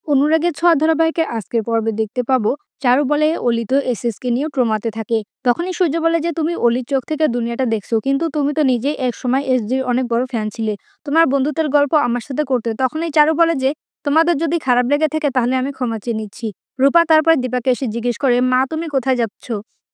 অনুরাগের ছোঁয়া ধারাবাহিকে আজকের পর্বে দেখতে পাবো চারু বলে অলি তো এসএসকে নিয়েও ট্রমাতে থাকে। তখনই সূর্য বলে যে তুমি অলির চোখ থেকে দুনিয়াটা দেখছো, কিন্তু তুমি তো নিজেই এক সময় এসডির অনেক বড় ফ্যান ছিলে। তোমার বন্ধুত্বের গল্প আমার সাথে করতে। তখনই চারু বলে যে তোমাদের যদি খারাপ লেগে থাকে তাহলে আমি ক্ষমা চেয়ে নিচ্ছি। রূপা তারপর দীপাকে এসে জিজ্ঞেস করে, মা তুমি কোথায় যাচ্ছ?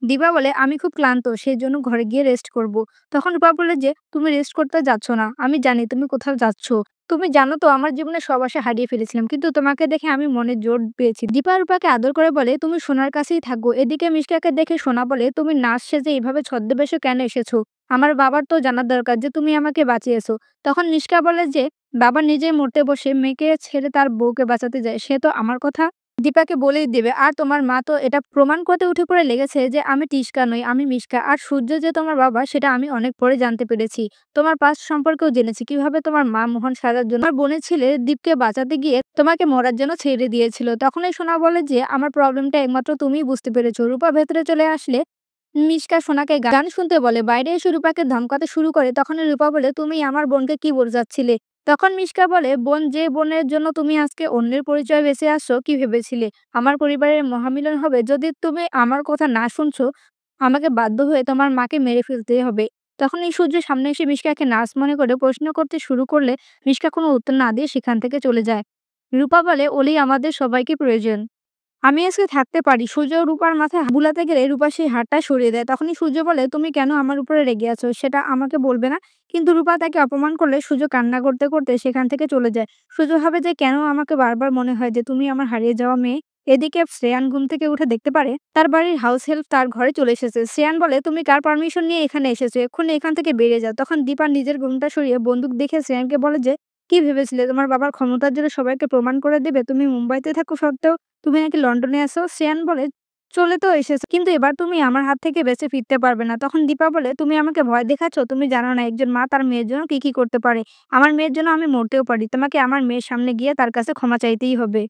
দীপা বলে আমি খুব ক্লান্ত, সেই জন্য ঘরে গিয়ে রেস্ট করব। তখন রূপা বলে যে তুমি রেস্ট করতে যাচ্ছ না, আমি জানি তুমি কোথাও যাচ্ছ। তুমি জানো তো আমার জীবনে সব আশা হারিয়ে ফেলেছিলাম। কিন্তু তোমাকে দেখে আমি মনে জোর পেয়েছি। দীপা রূপাকে আদর করে বলে, তুমি সোনার কাছেই থাকো। এদিকে মিশকাকে দেখে সোনা বলে, তুমি নাচ সেজে এভাবে ছদ্মবেশে কেন এসেছো? আমার বাবার তো জানার দরকার যে তুমি আমাকে বাঁচিয়েছো। তখন মিশকা বলে যে বাবা নিজেই মরতে বসে মেয়েকে ছেড়ে তার বউকে বাঁচাতে যায়, সে তো আমার কথা দীপাকে বলেই দেবে। আর তোমার মা তো এটা প্রমাণ করতে উঠে পড়ে লেগেছে যে আমি টিস্কা নই, আমি মিশকা। আর সূর্য যে তোমার বাবা সেটা আমি অনেক পরে জানতে পেরেছি। তোমার পাস্ট সম্পর্কেও জেনেছি, কিভাবে তোমার মা মোহন সাজার জন্য আমার বোনের ছেলে দীপকে বাঁচাতে গিয়ে তোমাকে মরার জন্য ছেড়ে দিয়েছিল। তখনই সোনা বলে যে আমার প্রবলেমটা একমাত্র তুমিই বুঝতে পেরেছো। রূপা ভেতরে চলে আসলে মিশকা সোনাকে গান শুনতে বলে। বাইরে এসে রূপাকে ধমকাতে শুরু করে। তখনই রূপা বলে, তুমি আমার বোনকে কি বোঝাচ্ছিলে? তখন মিশকা বলে, বোন, যে বোনের জন্য তুমি আজকে অন্যের পরিচয় বেঁচে আসছো, কি ভেবেছিলে আমার পরিবারের মহামিলন হবে? যদি তুমি আমার কথা না শুনছো, আমাকে বাধ্য হয়ে তোমার মাকে মেরে ফেলতে হবে। তখন এই সূর্য সামনে এসে মিশকাকে নার্স মনে করে প্রশ্ন করতে শুরু করলে মিশকা কোনো উত্তর না দিয়ে সেখান থেকে চলে যায়। রূপা বলে, অলি আমাদের সবাইকে প্রয়োজন, আমি আজকে থাকতে পারি। সূর্য রূপার মাথায় বুলাতে গেলে রূপা সেই হাতটা সরিয়ে দেয়। তখনই সূর্য বলে, তুমি কেন আমার উপরে রেগে আছো সেটা আমাকে বলবে না? কিন্তু রূপা তাকে অপমান করলে সূর্য কান্না করতে করতে সেখান থেকে চলে যায়। সূর্য ভাবে যে কেন আমাকে বারবার মনে হয় যে তুমি আমার হারিয়ে যাওয়া মেয়ে। এদিকে শ্রেয়ান ঘুম থেকে উঠে দেখতে পারে তার বাড়ির হাউস হেল্প তার ঘরে চলে এসেছে। শ্রেয়ান বলে, তুমি কার পারমিশন নিয়ে এখানে এসেছো? এক্ষুনি এখান থেকে বেরিয়ে যাও। তখন দীপা নিজের ঘুমটা সরিয়ে বন্দুক দেখে শ্রেয়ানকে বলে যে কি ভেবেছিলে তোমার বাবার ক্ষমতার জন্য সবাইকে প্রমাণ করে দেবে? তুমি মুম্বাইতে থাকো সত্ত্বেও তুমি নাকি লন্ডনে আছো। শ্রেয়ান বলে, চলে তো এসেছো, কিন্তু এবার তুমি আমার হাত থেকে বেঁচে ফিরতে পারবে না। তখন দীপা বলে, তুমি আমাকে ভয় দেখাচ্ছ? তুমি জানো না একজন মা তার মেয়ের জন্য কি কি করতে পারে। আমার মেয়ের জন্য আমি মরতেও পারি। তোমাকে আমার মেয়ের সামনে গিয়ে তার কাছে ক্ষমা চাইতেই হবে।